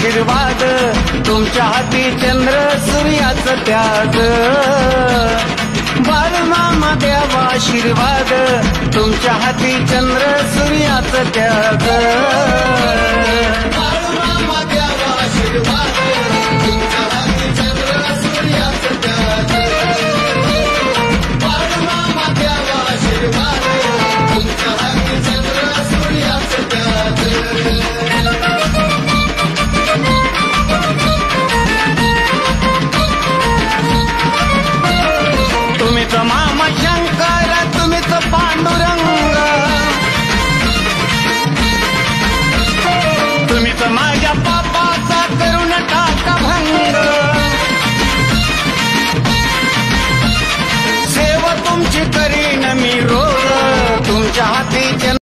आशीर्वाद तुमच्या हाती चंद्र सूर्याचं त्याग बाळूमामा द्यावा आशीर्वाद तुमच्या हाती चंद्र सूर्याचं त्याग बाळूमामा द्यावा आशीर्वाद तुमच्या हाती चंद्र सूर्याचं त्याग बाळूमामा द्यावा आशीर्वाद तुमच्या हाती चंद्र सूर्याचं त्याग तुम्हीच मामा शंकर तुम्हीच पांडुरंग तुम्हीच माझ्या पापाचा करून टाका भंग सेवा तुमची करीन मी रोज तुमच्या हाती